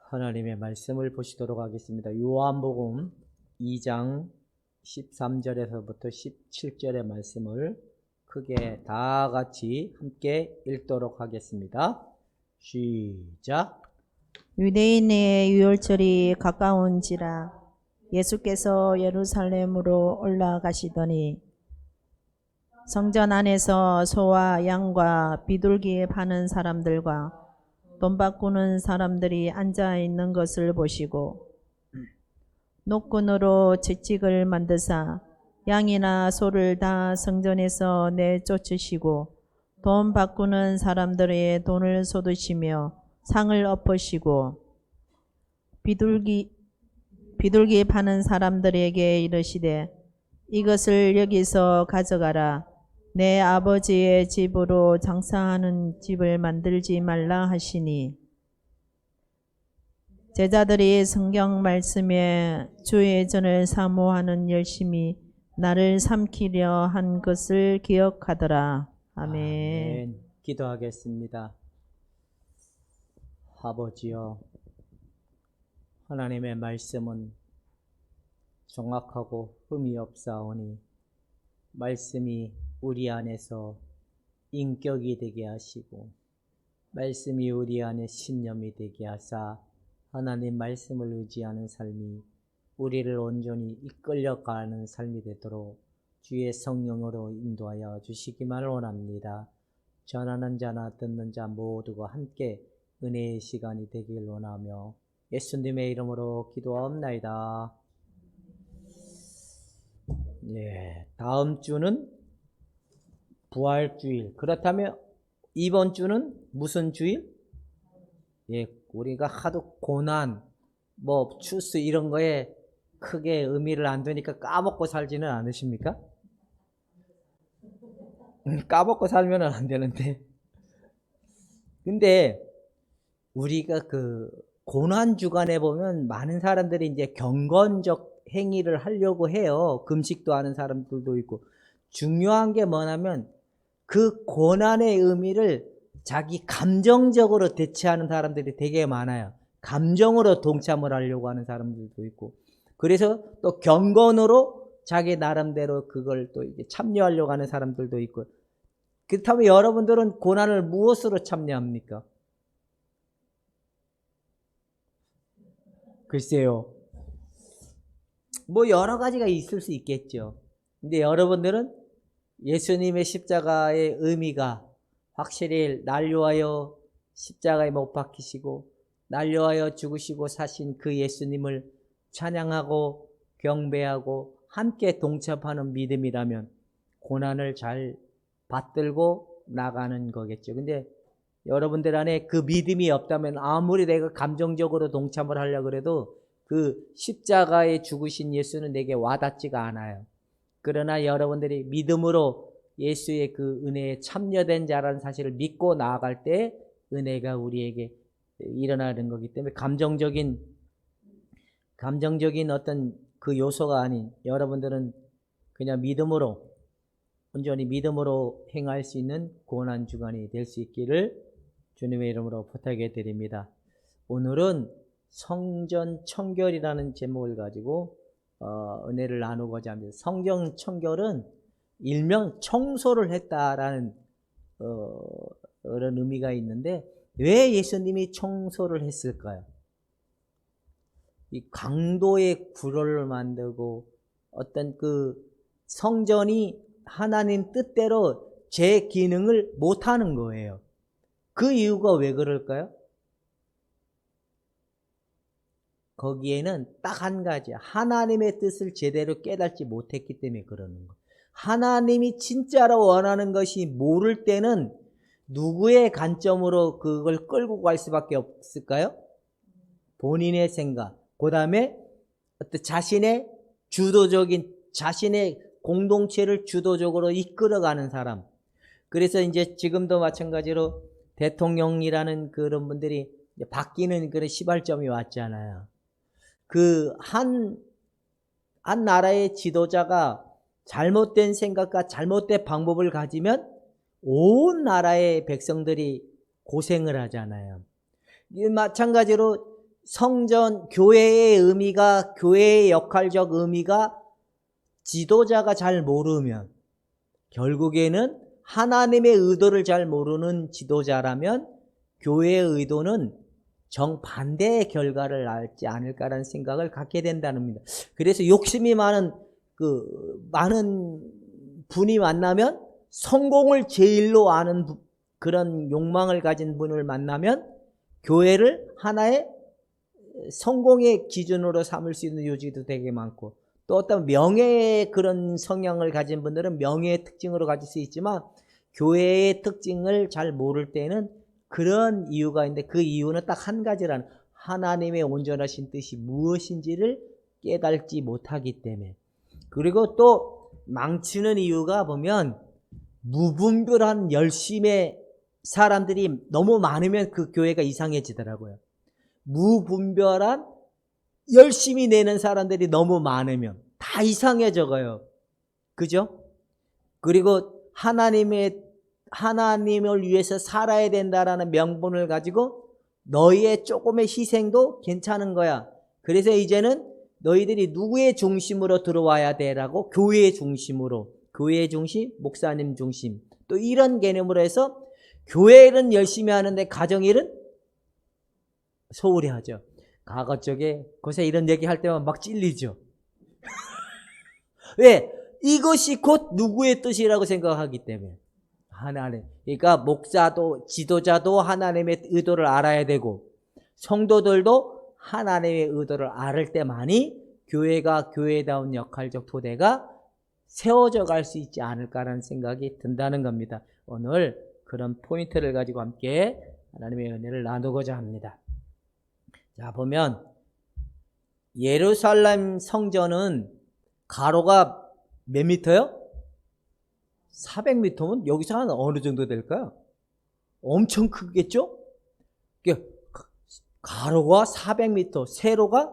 하나님의 말씀을 보시도록 하겠습니다. 요한복음 2장 13절에서부터 17절의 말씀을 크게 다 같이 함께 읽도록 하겠습니다. 시작. 유대인의 유월절이 가까운지라 예수께서 예루살렘으로 올라가시더니 성전 안에서 소와 양과 비둘기 파는 사람들과 돈 바꾸는 사람들이 앉아 있는 것을 보시고 노끈으로 채찍을 만드사 양이나 소를 다 성전에서 내쫓으시고 돈 바꾸는 사람들의 돈을 쏟으시며 상을 엎으시고 비둘기 파는 사람들에게 이르시되 이것을 여기서 가져가라. 내 아버지의 집으로 장사하는 집을 만들지 말라 하시니 제자들이 성경 말씀에 주의 전을 사모하는 열심히 나를 삼키려 한 것을 기억하더라. 아멘. 기도하겠습니다. 아버지여, 하나님의 말씀은 정확하고 흠이 없사오니 말씀이 우리 안에서 인격이 되게 하시고 말씀이 우리 안에 신념이 되게 하사 하나님 말씀을 의지하는 삶이 우리를 온전히 이끌려가는 삶이 되도록 주의 성령으로 인도하여 주시기만 원합니다. 전하는 자나 듣는 자 모두가 함께 은혜의 시간이 되길 원하며 예수님의 이름으로 기도하옵나이다. 다음 주는 부활주일. 그렇다면 이번 주는 무슨 주일? 우리가 하도 고난, 추수 이런 거에 크게 의미를 안 두니까 까먹고 살지는 않으십니까? 까먹고 살면 안 되는데. 근데 우리가 그 고난 주간에 보면 많은 사람들이 이제 경건적 행위를 하려고 해요. 금식도 하는 사람들도 있고. 중요한 게 뭐냐면 그 고난의 의미를 자기 감정적으로 대체하는 사람들이 되게 많아요. 감정으로 동참을 하려고 하는 사람들도 있고. 그래서 또 경건으로 자기 나름대로 그걸 또 이제 참여하려고 하는 사람들도 있고. 그렇다면 여러분들은 고난을 무엇으로 참여합니까? 글쎄요. 여러 가지가 있을 수 있겠죠. 근데 여러분들은 예수님의 십자가의 의미가 확실히 날 위하여 십자가에 못 박히시고 날 위하여 죽으시고 사신 그 예수님을 찬양하고 경배하고 함께 동참하는 믿음이라면 고난을 잘 받들고 나가는 거겠죠. 근데 여러분들 안에 그 믿음이 없다면 아무리 내가 감정적으로 동참을 하려고 해도 그 십자가에 죽으신 예수는 내게 와닿지가 않아요. 그러나 여러분들이 믿음으로 예수의 그 은혜에 참여된 자라는 사실을 믿고 나아갈 때 은혜가 우리에게 일어나는 거기 때문에 감정적인 어떤 그 요소가 아닌 여러분들은 그냥 믿음으로 온전히 믿음으로 행할 수 있는 고난 주간이 될 수 있기를 주님의 이름으로 부탁해 드립니다. 오늘은 성전 청결이라는 제목을 가지고 은혜를 나누고자 합니다. 성전 청결은 일명 청소를 했다라는 그런 의미가 있는데 왜 예수님이 청소를 했을까요? 이 강도의 구로를 만들고 어떤 그 성전이 하나님 뜻대로 제 기능을 못하는 거예요. 그 이유가 왜 그럴까요? 거기에는 딱 한 가지, 하나님의 뜻을 제대로 깨닫지 못했기 때문에 그러는 거예요. 하나님이 진짜로 원하는 것이 모를 때는 누구의 관점으로 그걸 끌고 갈 수밖에 없을까요? 본인의 생각, 그 다음에 어떤 자신의 자신의 공동체를 주도적으로 이끌어가는 사람. 그래서 이제 지금도 마찬가지로 대통령이라는 그런 분들이 바뀌는 그런 시발점이 왔잖아요. 그 한 나라의 지도자가 잘못된 생각과 잘못된 방법을 가지면 온 나라의 백성들이 고생을 하잖아요. 마찬가지로 성전, 교회의 의미가, 교회의 역할적 의미가 지도자가 잘 모르면, 결국에는 하나님의 의도를 잘 모르는 지도자라면 교회의 의도는 정반대의 결과를 낳지 않을까라는 생각을 갖게 된다는 겁니다. 그래서 욕심이 많은 분이 만나면, 성공을 제일로 아는 그런 욕망을 가진 분을 만나면 교회를 하나의 성공의 기준으로 삼을 수 있는 요지도 되게 많고, 또 어떤 명예의 그런 성향을 가진 분들은 명예의 특징으로 가질 수 있지만 교회의 특징을 잘 모를 때는 그런 이유가 있는데, 그 이유는 딱 한 가지라는, 하나님의 온전하신 뜻이 무엇인지를 깨닫지 못하기 때문에. 그리고 또 망치는 이유가 보면 무분별한 열심의 사람들이 너무 많으면 그 교회가 이상해지더라고요. 무분별한 열심히 내는 사람들이 너무 많으면 다 이상해져가요. 그죠? 그리고 하나님을 위해서 살아야 된다라는 명분을 가지고 너희의 조금의 희생도 괜찮은 거야. 그래서 이제는 너희들이 누구의 중심으로 들어와야 돼라고, 교회의 중심으로, 교회의 중심, 목사님 중심, 또 이런 개념으로 해서 교회는 열심히 하는데 가정일은 소홀히 하죠. 과거 쪽에 곳에 이런 얘기 할 때만 막 찔리죠. 왜? 이것이 곧 누구의 뜻이라고 생각하기 때문에. 하나님. 그러니까 목사도, 지도자도 하나님의 의도를 알아야 되고, 성도들도 하나님의 의도를 알을 때만이 교회가 교회다운 역할적 토대가 세워져 갈 수 있지 않을까라는 생각이 든다는 겁니다. 오늘 그런 포인트를 가지고 함께 하나님의 은혜를 나누고자 합니다. 자, 보면 예루살렘 성전은 가로가 몇 미터요? 400m면 여기서 한 어느 정도 될까요? 엄청 크겠죠? 가로가 400m, 세로가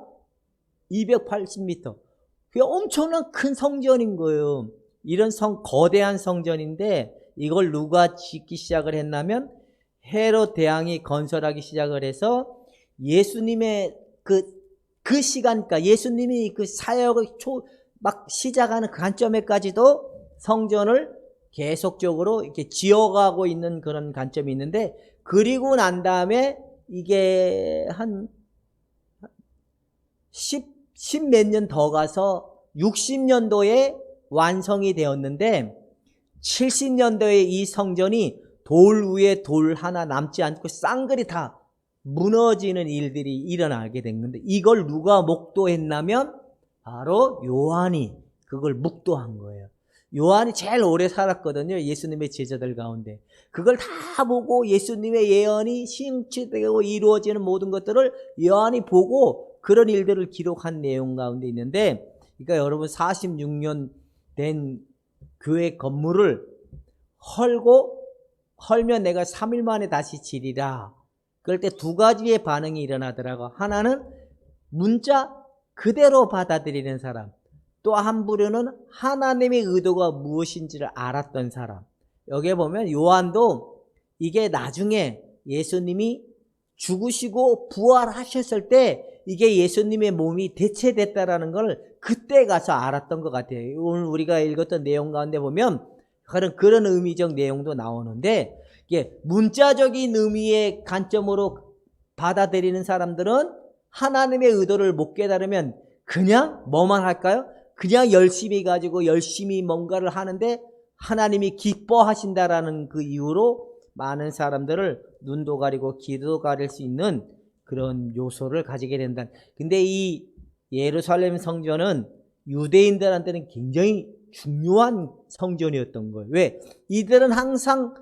280m. 그게 엄청난 큰 성전인 거예요. 이런 거대한 성전인데, 이걸 누가 짓기 시작을 했냐면 헤롯 대왕이 건설하기 시작을 해서, 예수님의 그 시간까, 예수님이 그 사역을 막 시작하는 그 관점에까지도 성전을 계속적으로 이렇게 지어가고 있는 그런 관점이 있는데, 그리고 난 다음에 이게 한 10 몇 년 더 가서 60년도에 완성이 되었는데, 70년도에 이 성전이 돌 위에 돌 하나 남지 않고 쌍글이 다 무너지는 일들이 일어나게 된 건데, 이걸 누가 목도했냐면 바로 요한이 그걸 묵도한 거예요. 요한이 제일 오래 살았거든요, 예수님의 제자들 가운데. 그걸 다 보고 예수님의 예언이 성취되고 이루어지는 모든 것들을 요한이 보고 그런 일들을 기록한 내용 가운데 있는데, 그러니까 여러분 46년 된 교회 건물을 헐면 내가 3일 만에 다시 지리라. 그럴 때 두 가지의 반응이 일어나더라고. 하나는 문자 그대로 받아들이는 사람, 또 한 부류는 하나님의 의도가 무엇인지를 알았던 사람. 여기에 보면 요한도 이게 나중에 예수님이 죽으시고 부활하셨을 때 이게 예수님의 몸이 대체됐다라는 걸 그때 가서 알았던 것 같아요. 오늘 우리가 읽었던 내용 가운데 보면 그런 의미적 내용도 나오는데, 이게 문자적인 의미의 관점으로 받아들이는 사람들은 하나님의 의도를 못 깨달으면 그냥 뭐만 할까요? 그냥 열심히 가지고 열심히 뭔가를 하는데 하나님이 기뻐하신다라는 그 이유로 많은 사람들을 눈도 가리고 귀도 가릴 수 있는 그런 요소를 가지게 된다. 근데 이 예루살렘 성전은 유대인들한테는 굉장히 중요한 성전이었던 거예요. 왜? 이들은 항상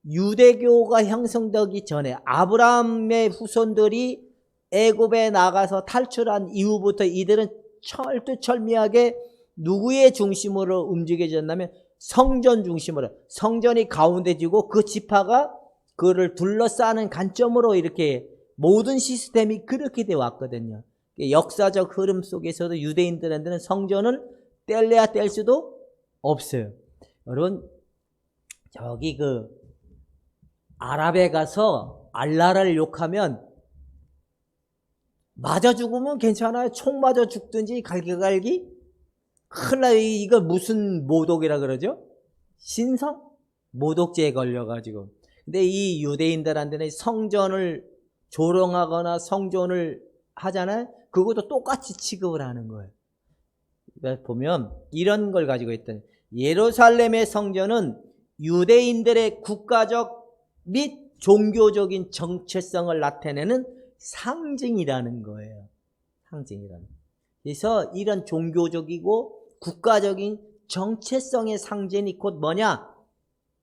유대교가 형성되기 전에 아브라함의 후손들이 애굽에 나가서 탈출한 이후부터 이들은 철두철미하게 누구의 중심으로 움직여졌냐면 성전 중심으로, 성전이 가운데 지고 그 지파가 그를 둘러싸는 관점으로 이렇게 모든 시스템이 그렇게 돼 왔거든요. 역사적 흐름 속에서도 유대인들한테는 성전을 뗄래야 뗄 수도 없어요. 여러분, 저기 아랍에 가서 알라를 욕하면 맞아 죽으면 괜찮아요. 총 맞아 죽든지 갈기갈기. 큰일 나요. 이거 무슨 모독이라 그러죠? 신성? 모독죄에 걸려가지고. 근데 이 유대인들한테는 성전을 조롱하거나 성전을 하잖아요. 그것도 똑같이 취급을 하는 거예요. 그러니까 보면 이런 걸 가지고 있던 예루살렘의 성전은 유대인들의 국가적 및 종교적인 정체성을 나타내는 상징이라는 거예요. 상징이라는. 그래서 이런 종교적이고 국가적인 정체성의 상징이 곧 뭐냐?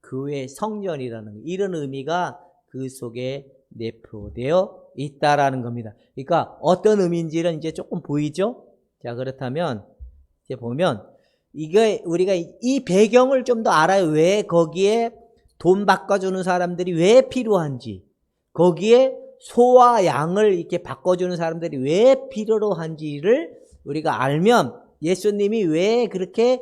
교회 성전이라는 거. 이런 의미가 그 속에 내포되어 있다라는 겁니다. 그러니까 어떤 의미인지는 이제 조금 보이죠? 자, 그렇다면 이제 보면 이게 우리가 이 배경을 좀 더 알아요. 왜 거기에 돈 바꿔주는 사람들이 왜 필요한지, 거기에 소와 양을 이렇게 바꿔주는 사람들이 왜 필요로 한지를 우리가 알면 예수님이 왜 그렇게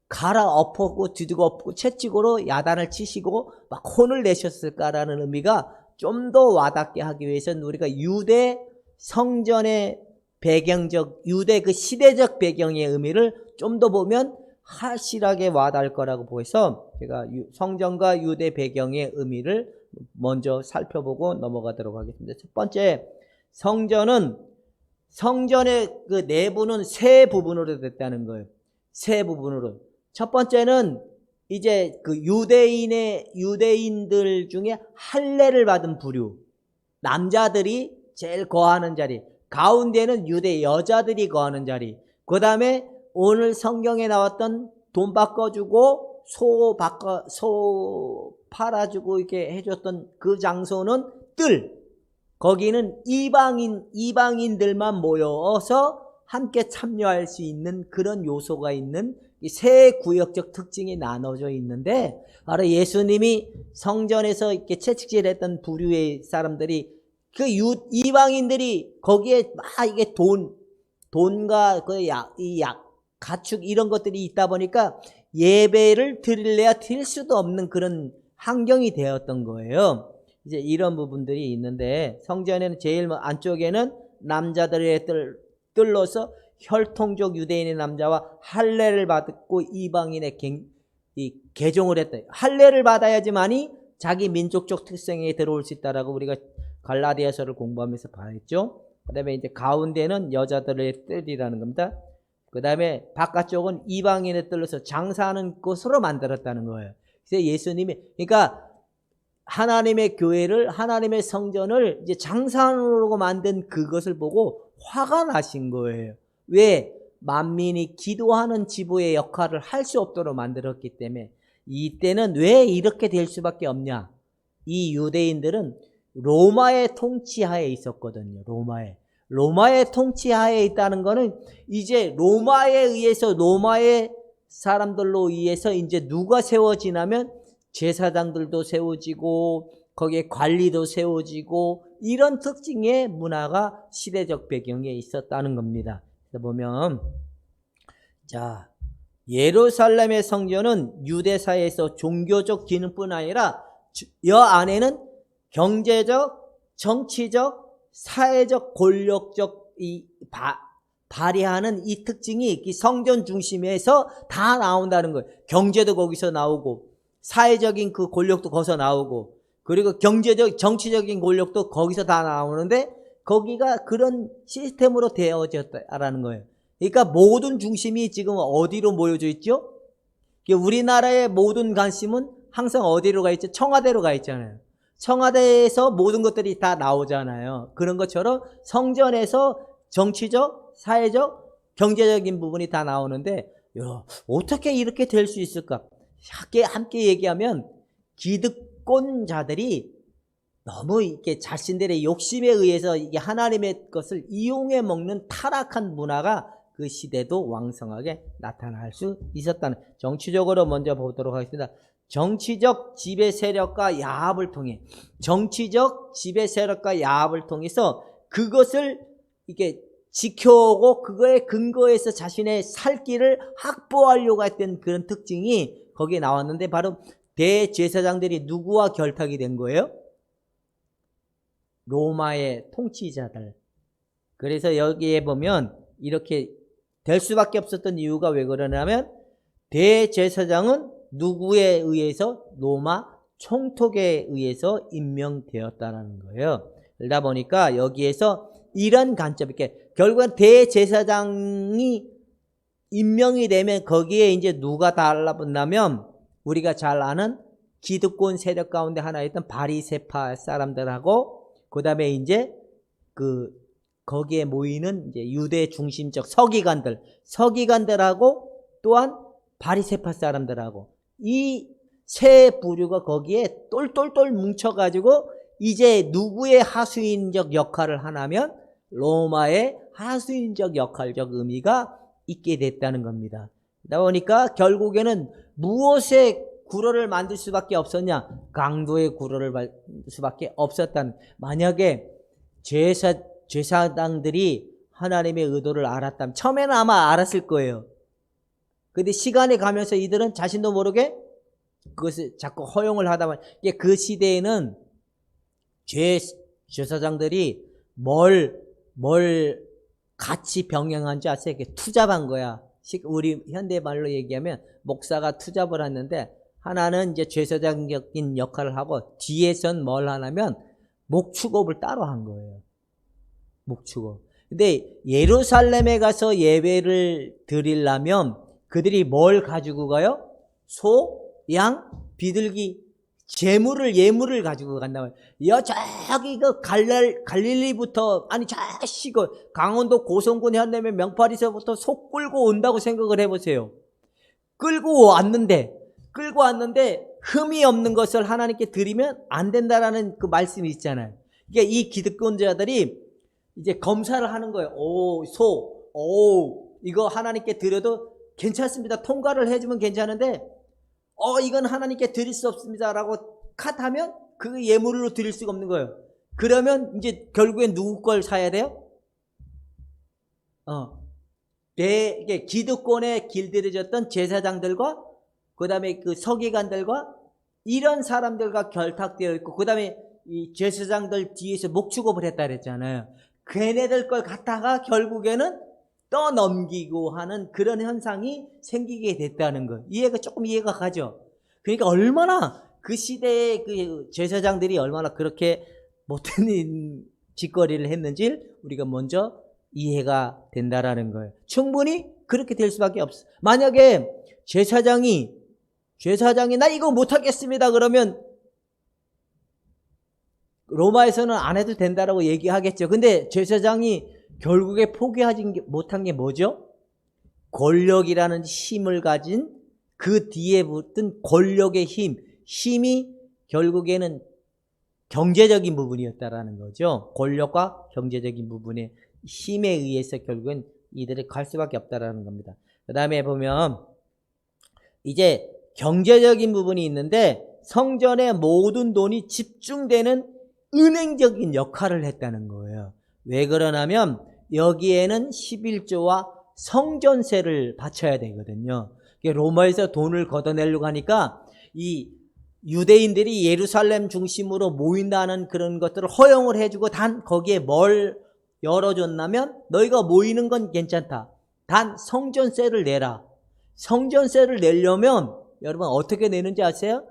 갈아엎었고 뒤집어엎고 채찍으로 야단을 치시고 막 혼을 내셨을까라는 의미가 좀 더 와닿게 하기 위해서는 우리가 유대 성전의 배경적, 유대 그 시대적 배경의 의미를 좀 더 보면 확실하게 와닿을 거라고 보여서 제가 성전과 유대 배경의 의미를 먼저 살펴보고 넘어가도록 하겠습니다. 첫 번째, 성전의 그 내부는 세 부분으로 됐다는 거예요. 세 부분으로. 첫 번째는 이제 그 유대인들 중에 할례를 받은 부류, 남자들이 제일 거하는 자리, 가운데는 유대 여자들이 거하는 자리, 그 다음에 오늘 성경에 나왔던 돈 바꿔주고 소 팔아주고 이렇게 해줬던 그 장소는 뜰, 거기는 이방인들만 모여서 함께 참여할 수 있는 그런 요소가 있는 이 세 구역적 특징이 나눠져 있는데, 바로 예수님이 성전에서 이렇게 채찍질했던 부류의 사람들이 그 이방인들이 거기에 막 이게 돈과 그 가축 이런 것들이 있다 보니까 예배를 드릴래야 드릴 수도 없는 그런 환경이 되었던 거예요. 이제 이런 부분들이 있는데, 성전에는 제일 안쪽에는 남자들의 뜰로서 혈통적 유대인의 남자와 할례를 받고 이방인의 개종을 했다. 할례를 받아야지만이 자기 민족적 특성에 들어올 수 있다라고 우리가 갈라디아서를 공부하면서 봐야죠. 그다음에 이제 가운데는 여자들의 뜰이라는 겁니다. 그다음에 바깥쪽은 이방인의 뜰로서 장사하는 곳으로 만들었다는 거예요. 그래서 예수님이, 그러니까 하나님의 교회를, 하나님의 성전을 이제 장사하려고 만든 그것을 보고 화가 나신 거예요. 왜? 만민이 기도하는 지부의 역할을 할 수 없도록 만들었기 때문에. 이때는 왜 이렇게 될 수밖에 없냐? 이 유대인들은 로마의 통치하에 있었거든요. 로마의 통치하에 있다는 거는 이제 로마에 의해서, 로마의 사람들로 의해서 이제 누가 세워지냐면 제사장들도 세워지고 거기에 관리도 세워지고 이런 특징의 문화가 시대적 배경에 있었다는 겁니다. 그래서 보면, 자, 예루살렘의 성전은 유대사에서 종교적 기능뿐 아니라 여 안에는 경제적, 정치적, 사회적, 권력적 발휘하는 이 특징이 이 성전 중심에서 다 나온다는 거예요. 경제도 거기서 나오고, 사회적인 그 권력도 거기서 나오고, 그리고 경제적, 정치적인 권력도 거기서 다 나오는데, 거기가 그런 시스템으로 되어졌다라는 거예요. 그러니까 모든 중심이 지금 어디로 모여져 있죠? 우리나라의 모든 관심은 항상 어디로 가 있죠? 청와대로 가 있잖아요. 청와대에서 모든 것들이 다 나오잖아요. 그런 것처럼 성전에서 정치적, 사회적, 경제적인 부분이 다 나오는데, 어떻게 이렇게 될 수 있을까? 함께 얘기하면 기득권자들이 너무 이렇게 자신들의 욕심에 의해서 이게 하나님의 것을 이용해 먹는 타락한 문화가 그 시대도 왕성하게 나타날 수 있었다는, 정치적으로 먼저 보도록 하겠습니다. 정치적 지배 세력과 야합을 통해서 그것을 이렇게 지켜오고 그거에 근거해서 자신의 살 길을 확보하려고 했던 그런 특징이 거기에 나왔는데, 바로 대제사장들이 누구와 결탁이 된 거예요? 로마의 통치자들, 그래서 여기에 보면 이렇게 될 수밖에 없었던 이유가 왜 그러냐면 대제사장은 누구에 의해서? 로마 총독에 의해서 임명되었다는 거예요. 그러다 보니까 여기에서 이런 관점, 이렇게 결국은 대제사장이 임명이 되면 거기에 이제 누가 달라붙냐면 우리가 잘 아는 기득권 세력 가운데 하나였던 바리새파 사람들하고 그다음에 이제 거기에 모이는 이제 유대 중심적 서기관들하고 또한 바리새파 사람들하고 이 세 부류가 거기에 똘똘똘 뭉쳐가지고 이제 누구의 하수인적 역할을 하냐면 로마의 하수인적 역할적 의미가 있게 됐다는 겁니다. 그러다 보니까 결국에는 무엇에 구로를 만들 수밖에 없었냐? 강도의 구로를 만들 수밖에 없었다는. 만약에 제사장들이 하나님의 의도를 알았다면 처음에는 아마 알았을 거예요. 근데 시간이 가면서 이들은 자신도 모르게 그것을 자꾸 허용을 하다 보니 그 시대에는 제사장들이 뭘 같이 병행한지 아세요? 투잡한 거야. 우리 현대 말로 얘기하면 목사가 투잡을 했는데 하나는 이제 제사장적인 역할을 하고 뒤에선 뭘 하냐면 목축업을 따로 한 거예요. 목축업. 근데 예루살렘에 가서 예배를 드리려면 그들이 뭘 가지고 가요? 소, 양, 비둘기, 예물을 가지고 간다면 저기 갈릴리부터 아니 저시 강원도 고성군 현대면 명파리서부터 소 끌고 온다고 생각을 해보세요. 끌고 왔는데 흠이 없는 것을 하나님께 드리면 안 된다라는 그 말씀이 있잖아요. 그러니까 이 기득권자들이 이제 검사를 하는 거예요. 이거 하나님께 드려도 괜찮습니다. 통과를 해주면 괜찮은데 이건 하나님께 드릴 수 없습니다라고 컷하면 그 예물로 드릴 수가 없는 거예요. 그러면 이제 결국엔 누구 걸 사야 돼요? 기득권에 길들여졌던 제사장들과 그 다음에 그 서기관들과 이런 사람들과 결탁되어 있고 그 다음에 이 제사장들 뒤에서 목축업을 했다 그랬잖아요. 걔네들 걸 갖다가 결국에는 떠넘기고 하는 그런 현상이 생기게 됐다는 거. 이해가 가죠? 그러니까 얼마나 그 시대의 그 제사장들이 얼마나 그렇게 못된 짓거리를 했는지 우리가 먼저 이해가 된다라는 거예요. 충분히 그렇게 될 수밖에 없어. 만약에 제사장이 나 이거 못하겠습니다 그러면 로마에서는 안 해도 된다라고 얘기하겠죠. 근데 제사장이 결국에 포기하지 못한 게 뭐죠? 권력이라는 힘을 가진 그 뒤에 붙은 권력의 힘이 결국에는 경제적인 부분이었다라는 거죠. 권력과 경제적인 부분의 힘에 의해서 결국엔 이들이 갈 수밖에 없다라는 겁니다. 그 다음에 보면 이제 경제적인 부분이 있는데 성전의 모든 돈이 집중되는 은행적인 역할을 했다는 거예요. 왜 그러냐면 여기에는 11조와 성전세를 바쳐야 되거든요. 로마에서 돈을 걷어내려고 하니까 이 유대인들이 예루살렘 중심으로 모인다는 그런 것들을 허용을 해주고 단 거기에 뭘 열어줬냐면 너희가 모이는 건 괜찮다. 단 성전세를 내라. 성전세를 내려면 여러분 어떻게 내는지 아세요?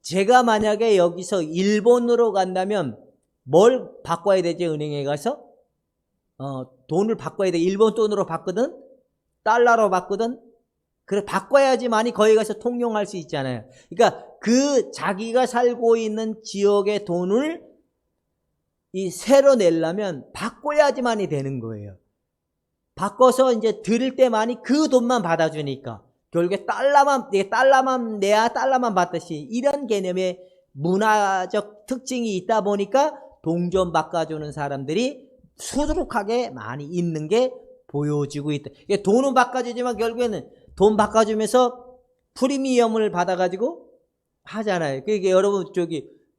제가 만약에 여기서 일본으로 간다면 뭘 바꿔야 되지? 은행에 가서 돈을 바꿔야 돼. 일본 돈으로 바꾸든 달러로 바꾸든 그래 바꿔야지만이 거기 가서 통용할 수 있잖아요. 그러니까 그 자기가 살고 있는 지역의 돈을 새로 내려면 바꿔야지만이 되는 거예요. 바꿔서 이제 드릴 때만이 그 돈만 받아주니까 결국에 달러만 내야 달러만 받듯이 이런 개념의 문화적 특징이 있다 보니까 동전 바꿔주는 사람들이 수두룩하게 많이 있는 게 보여지고 있다. 돈은 바꿔주지만 결국에는 돈 바꿔주면서 프리미엄을 받아가지고 하잖아요. 그러니까 여러분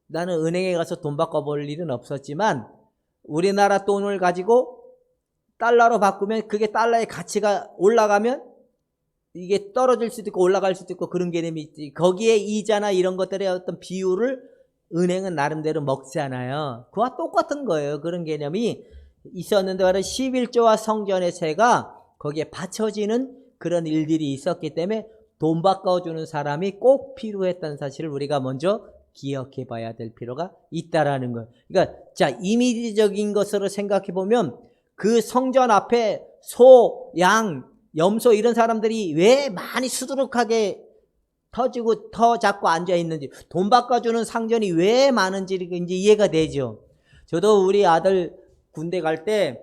나는 은행에 가서 돈 바꿔볼 일은 없었지만 우리나라 돈을 가지고 달러로 바꾸면 그게 달러의 가치가 올라가면 이게 떨어질 수도 있고 올라갈 수도 있고 그런 개념이 있지. 거기에 이자나 이런 것들의 어떤 비율을 은행은 나름대로 먹잖아요. 그와 똑같은 거예요. 그런 개념이 있었는데 바로 11조와 성전의 세가 거기에 바쳐지는 그런 일들이 있었기 때문에 돈 바꿔주는 사람이 꼭 필요했다는 사실을 우리가 먼저 기억해 봐야 될 필요가 있다라는 거예요. 그러니까 자, 이미지적인 것으로 생각해 보면 그 성전 앞에 소, 양, 염소 이런 사람들이 왜 많이 수두룩하게 터지고 터 잡고 앉아 있는지, 돈 바꿔주는 상전이 왜 많은지 이제 이해가 되죠. 저도 우리 아들 군대 갈 때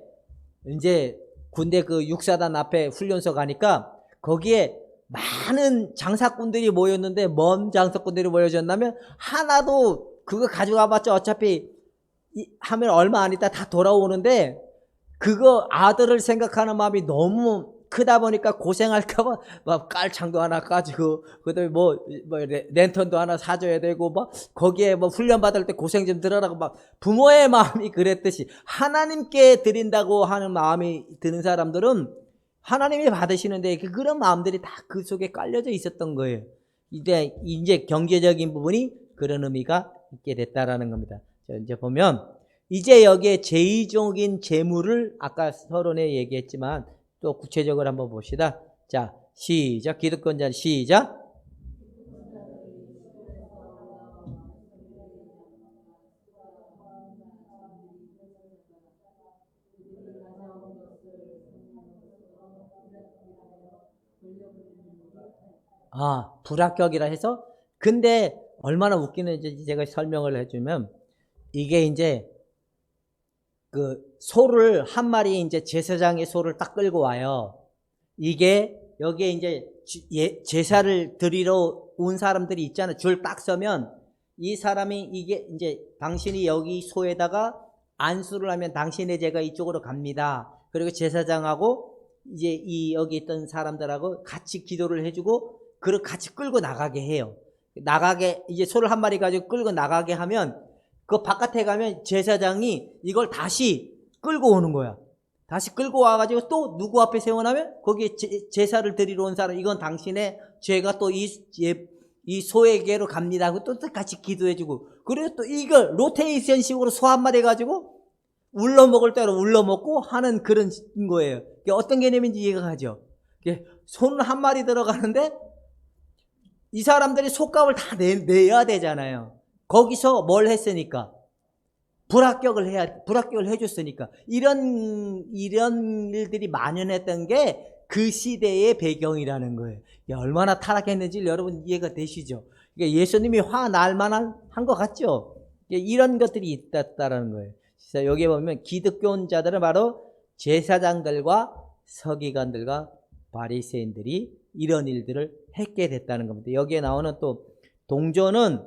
이제 군대 그 육사단 앞에 훈련소 가니까 거기에 많은 장사꾼들이 모였는데, 먼 장사꾼들이 모여졌나면 하나도 그거 가져가봤자 어차피 하면 얼마 안 있다 다 돌아오는데, 그거 아들을 생각하는 마음이 너무 크다 보니까 고생할까봐 막 깔창도 하나 까지고, 그다음에 뭐 랜턴도 하나 사줘야 되고, 막 거기에 뭐 훈련 받을 때 고생 좀 들어라고, 막 부모의 마음이 그랬듯이 하나님께 드린다고 하는 마음이 드는 사람들은 하나님이 받으시는데 그런 마음들이 다 그 속에 깔려져 있었던 거예요. 이제 경제적인 부분이 그런 의미가 있게 됐다라는 겁니다. 자, 이제 보면 이제 여기에 제2종인 재물을 아까 서론에 얘기했지만 또 구체적으로 한번 봅시다. 자, 시작. 기득권자 시작. 불합격이라 해서, 근데 얼마나 웃기는지 제가 설명을 해주면, 이게 이제 그 소를 한 마리, 이제 제사장의 소를 딱 끌고 와요. 이게 여기에 이제 제사를 드리러 온 사람들이 있잖아요. 줄 딱 서면 이 사람이, 이게 이제 당신이 여기 소에다가 안수를 하면 당신의 죄가 이쪽으로 갑니다. 그리고 제사장하고 이제 여기 있던 사람들하고 같이 기도를 해주고, 그걸 같이 끌고 나가게 해요. 나가게, 이제 소를 한 마리 가지고 끌고 나가게 하면 그 바깥에 가면 제사장이 이걸 다시 끌고 오는 거야. 다시 끌고 와가지고 또 누구 앞에 세워놓으면 거기에 제사를 드리러 온 사람, 이건 당신의 죄가 또 이 소에게로 갑니다 하고 또 같이 기도해주고, 그리고 또 이걸 로테이션 식으로 소 한 마리 가지고 울러 먹을 대로 울러 먹고 하는 그런 거예요. 어떤 개념인지 이해가 가죠. 손 한 마리 들어가는데 이 사람들이 솥값을 다 내야 되잖아요. 거기서 뭘 했으니까? 불합격을 해줬으니까. 이런 일들이 만연했던 게 그 시대의 배경이라는 거예요. 얼마나 타락했는지 여러분 이해가 되시죠? 예수님이 화날 만한 것 같죠? 이런 것들이 있다라는 거예요. 그래서 여기 보면 기득권자들은 바로 제사장들과 서기관들과 바리새인들이 이런 일들을 했게 됐다는 겁니다. 여기에 나오는 또 동전은,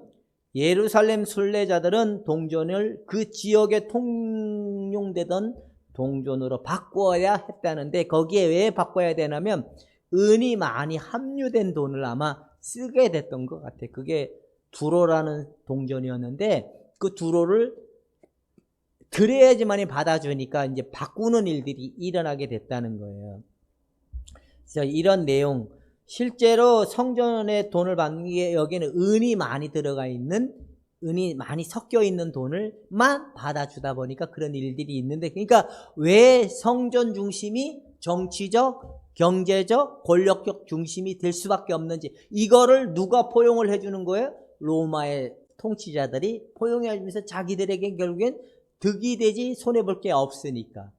예루살렘 순례자들은 동전을 그 지역에 통용되던 동전으로 바꿔야 했다는데, 거기에 왜 바꿔야 되냐면 은이 많이 함유된 돈을 아마 쓰게 됐던 것 같아요. 그게 두로라는 동전이었는데 그 두로를 드려야지만이 받아주니까 이제 바꾸는 일들이 일어나게 됐다는 거예요. 그래서 이런 내용, 실제로 성전에 돈을 받는 게 여기는 은이 많이 들어가 있는, 은이 많이 섞여 있는 돈을만 받아주다 보니까 그런 일들이 있는데, 그러니까 왜 성전 중심이 정치적, 경제적, 권력적 중심이 될 수밖에 없는지, 이거를 누가 포용을 해주는 거예요? 로마의 통치자들이 포용해 주면서 자기들에게 결국엔 득이 되지 손해볼 게 없으니까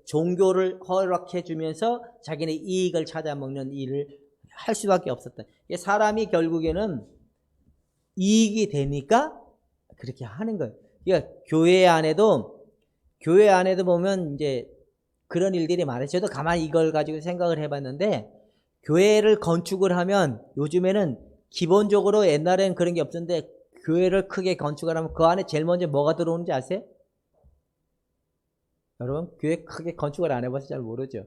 종교를 허락해 주면서 자기네 이익을 찾아먹는 일을 할 수밖에 없었다. 사람이 결국에는 이익이 되니까 그렇게 하는 거예요. 그러니까 교회 안에도 보면 이제 그런 일들이 많아요. 저도 가만히 이걸 가지고 생각을 해봤는데, 교회를 건축을 하면 요즘에는 기본적으로, 옛날에는 그런 게 없었는데 교회를 크게 건축을 하면 그 안에 제일 먼저 뭐가 들어오는지 아세요? 여러분, 교회 크게 건축을 안 해봐서 잘 모르죠.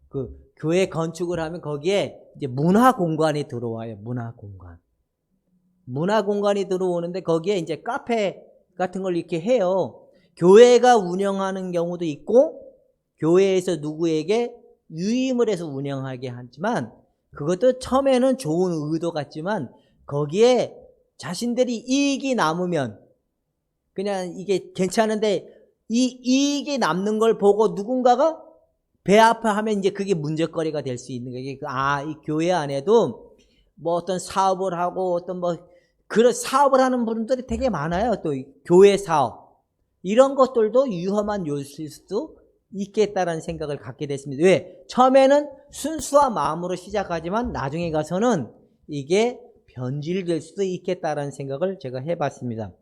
그 교회 건축을 하면 거기에 이제 문화 공간이 들어와요. 문화 공간이 들어오는데 거기에 이제 카페 같은 걸 이렇게 해요. 교회가 운영하는 경우도 있고, 교회에서 누구에게 유임을 해서 운영하게 하지만, 그것도 처음에는 좋은 의도 같지만 거기에 자신들이 이익이 남으면 그냥 이게 괜찮은데, 이 이익이 남는 걸 보고 누군가가 배아파하면 이제 그게 문제거리가 될 수 있는 거예요. 이 교회 안에도 뭐 어떤 사업을 하고 어떤 뭐 그런 사업을 하는 분들이 되게 많아요. 또 교회 사업 이런 것들도 위험한 요소일 수도 있겠다라는 생각을 갖게 됐습니다. 왜? 처음에는 순수한 마음으로 시작하지만 나중에 가서는 이게 변질될 수도 있겠다라는 생각을 제가 해봤습니다.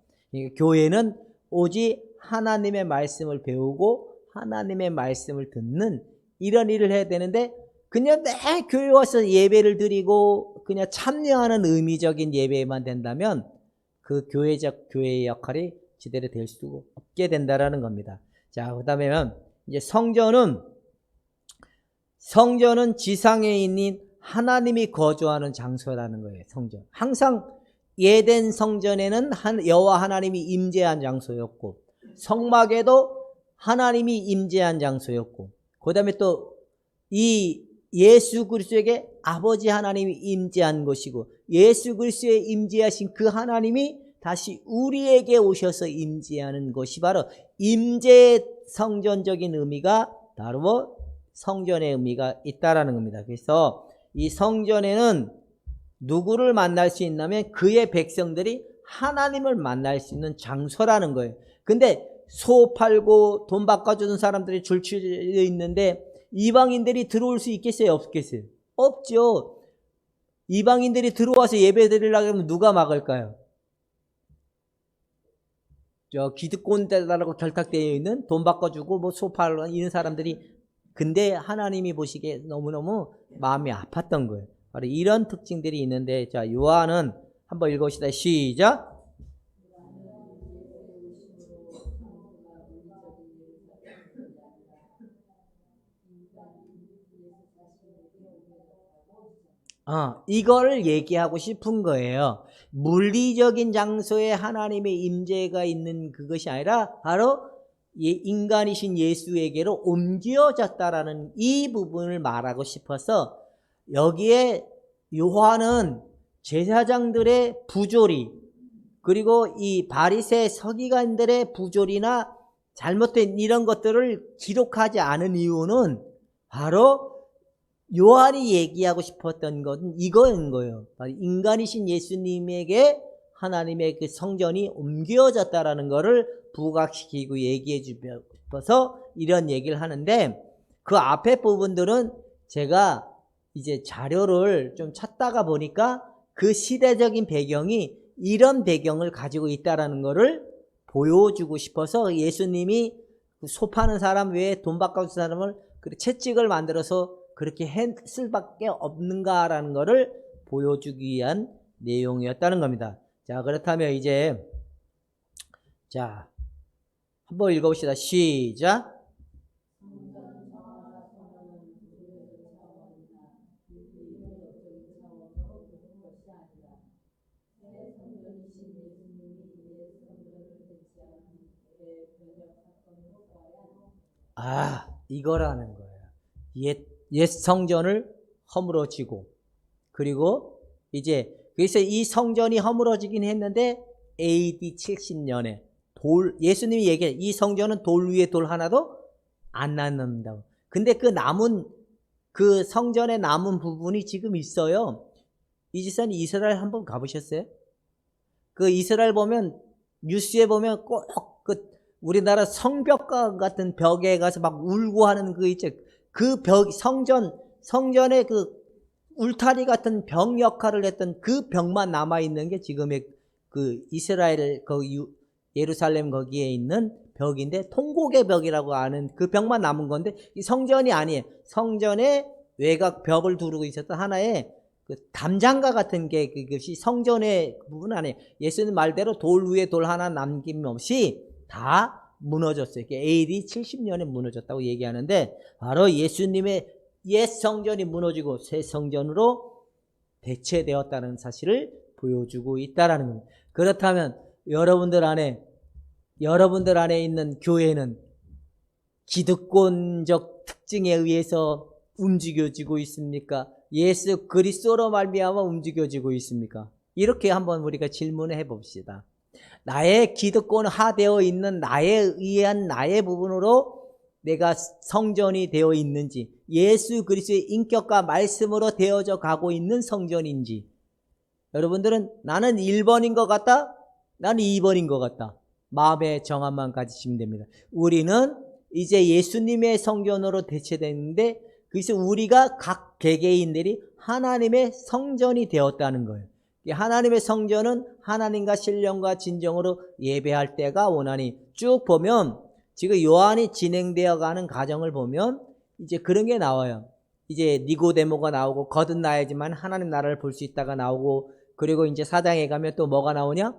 교회는 오직 하나님의 말씀을 배우고 하나님의 말씀을 듣는 이런 일을 해야 되는데 그냥 매 교회 와서 예배를 드리고 그냥 참여하는 의미적인 예배만 된다면 그 교회의 역할이 제대로 될 수 없게 된다라는 겁니다. 자, 그다음에는 이제 성전은 지상에 있는 하나님이 거주하는 장소라는 거예요. 성전. 항상 예덴 성전에는 여호와 하나님이 임재한 장소였고 성막에도 하나님이 임재한 장소였고 그다음에 또 이 예수 그리스도에게 아버지 하나님이 임재한 것이고 예수 그리스도에 임재하신 그 하나님이 다시 우리에게 오셔서 임재하는 것이 바로 임재 성전적인 의미가 바로 성전의 의미가 있다라는 겁니다. 그래서 이 성전에는 누구를 만날 수 있냐면 그의 백성들이 하나님을 만날 수 있는 장소라는 거예요. 근데 소 팔고 돈 바꿔주는 사람들이 줄치려 있는데 이방인들이 들어올 수 있겠어요? 없겠어요? 없죠. 이방인들이 들어와서 예배 드리려고 하면 누가 막을까요? 기득권자라고 결탁되어 있는 돈 바꿔주고 뭐 소 팔고 이런 사람들이 근데 하나님이 보시기에 너무너무 마음이 아팠던 거예요. 바로 이런 특징들이 있는데 자 요한은 한번 읽어봅시다. 시작. 이거를 얘기하고 싶은 거예요. 물리적인 장소에 하나님의 임재가 있는 그것이 아니라 바로 인간이신 예수에게로 옮겨졌다라는 이 부분을 말하고 싶어서 여기에 요한은 제사장들의 부조리 그리고 이 바리새 서기관들의 부조리나 잘못된 이런 것들을 기록하지 않은 이유는 바로 요한이 얘기하고 싶었던 것은 이거인 거예요. 인간이신 예수님에게 하나님의 그 성전이 옮겨졌다라는 것을 부각시키고 얘기해 주셔서 이런 얘기를 하는데 그 앞에 부분들은 제가 이제 자료를 좀 찾다가 보니까 그 시대적인 배경이 이런 배경을 가지고 있다라는 것을 보여주고 싶어서 예수님이 소 파는 사람 외에 돈 바꿔준 사람을 채찍을 만들어서 그렇게 했을 밖에 없는가라는 것을 보여주기 위한 내용이었다는 겁니다. 자, 그렇다면 이제 자 한번 읽어봅시다. 시작. 이거라는 거예요. 옛 성전을 허물어지고 그리고 이제 그래서 이 성전이 허물어지긴 했는데 AD 70년에 예수님이 얘기해 이 성전은 돌 위에 돌 하나도 안 남는다고. 근데 그 성전에 남은 부분이 지금 있어요. 이지선 이스라엘 한번 가보셨어요? 그 이스라엘 보면 뉴스에 보면 꼭 그 우리나라 성벽과 같은 벽에 가서 막 울고 하는 그 있죠. 그 벽 성전의 그 울타리 같은 벽 역할을 했던 그 벽만 남아 있는 게 지금의 그 이스라엘 예루살렘 거기에 있는 벽인데 통곡의 벽이라고 하는 그 벽만 남은 건데 이 성전이 아니에요. 성전의 외곽 벽을 두르고 있었던 하나의 그 담장과 같은 게 그것이 성전의 부분 아니에요. 예수님 말대로 돌 위에 돌 하나 남김없이 다 무너졌어요. AD 70년에 무너졌다고 얘기하는데 바로 예수님의 옛 성전이 무너지고 새 성전으로 대체되었다는 사실을 보여주고 있다라는 겁니다. 그렇다면 여러분들 안에 있는 교회는 기득권적 특징에 의해서 움직여지고 있습니까? 예수 그리스도로 말미암아 움직여지고 있습니까? 이렇게 한번 우리가 질문을 해봅시다. 나의 기득권화되어 있는 나에 의한 나의 부분으로 내가 성전이 되어 있는지, 예수 그리스도의 인격과 말씀으로 되어져 가고 있는 성전인지. 여러분들은 나는 1번인 것 같다, 나는 2번인 것 같다, 마음의 정함만 가지시면 됩니다. 우리는 이제 예수님의 성전으로 대체됐는데, 그래서 우리가 각 개개인들이 하나님의 성전이 되었다는 거예요. 하나님의 성전은 하나님과 신령과 진정으로 예배할 때가 오나니, 쭉 보면 지금 요한이 진행되어 가는 과정을 보면 이제 그런 게 나와요. 이제 니고데모가 나오고 거듭나야지만 하나님 나라를 볼 수 있다가 나오고, 그리고 이제 4장에 가면 또 뭐가 나오냐?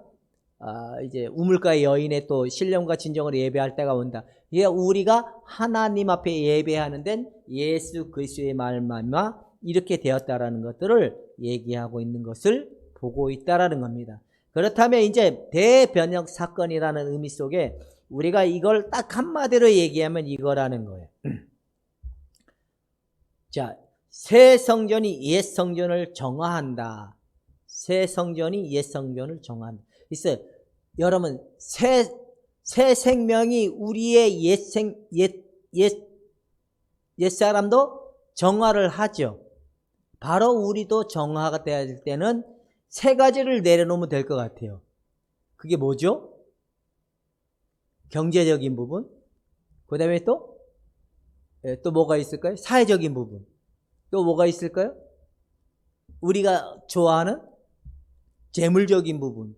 이제 우물가의 여인의 또 신령과 진정으로 예배할 때가 온다. 이게 우리가 하나님 앞에 예배하는 데는 예수 그리스도의 말씀만 이렇게 되었다라는 것들을 얘기하고 있는 것을 보고 있다라는 겁니다. 그렇다면 이제 대변역 사건이라는 의미 속에 우리가 이걸 딱 한마디로 얘기하면 이거라는 거예요. 자, 새 성전이 옛 성전을 정화한다. 새 성전이 옛 성전을 정화한다. 있어요. 여러분, 새 생명이 우리의 옛 사람도 정화를 하죠. 바로 우리도 정화가 돼야 될 때는 세 가지를 내려놓으면 될 것 같아요. 그게 뭐죠? 경제적인 부분, 그 다음에 또 뭐가 있을까요? 사회적인 부분, 또 뭐가 있을까요? 우리가 좋아하는 재물적인 부분,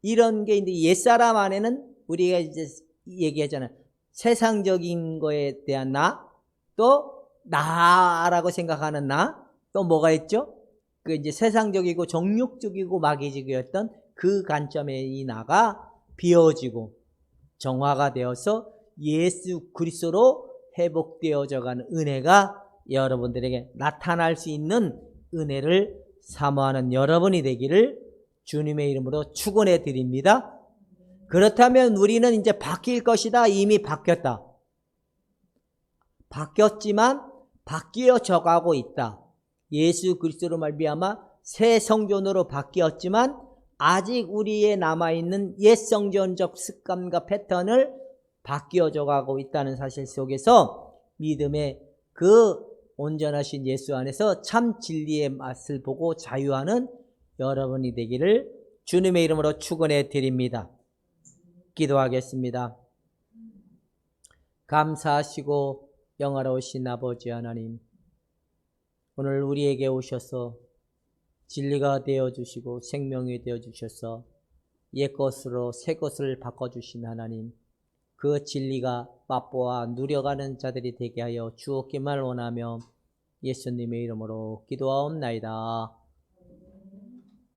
이런 게 이제 옛사람 안에는 우리가 이제 얘기하잖아요. 세상적인 거에 대한 나, 또 나라고 생각하는 나, 또 뭐가 있죠? 그 이제 세상적이고 정욕적이고 마귀적이었던 그 관점의 이 나가 비워지고 정화가 되어서 예수 그리스도로 회복되어져 가는 은혜가 여러분들에게 나타날 수 있는 은혜를 사모하는 여러분이 되기를 주님의 이름으로 축원해 드립니다. 그렇다면 우리는 이제 바뀔 것이다. 이미 바뀌었다. 바뀌었지만 바뀌어져 가고 있다. 예수 그리스도로 말미암아 새 성전으로 바뀌었지만 아직 우리의 남아있는 옛 성전적 습관과 패턴을 바뀌어져 가고 있다는 사실 속에서 믿음의 그 온전하신 예수 안에서 참 진리의 맛을 보고 자유하는 여러분이 되기를 주님의 이름으로 축원해 드립니다. 기도하겠습니다. 감사하시고 영화로우신 아버지 하나님, 오늘 우리에게 오셔서 진리가 되어주시고 생명이 되어주셔서 옛것으로 새것을 바꿔주신 하나님, 그 진리가 맛보아 누려가는 자들이 되게 하여 주옵기만 원하며 예수님의 이름으로 기도하옵나이다.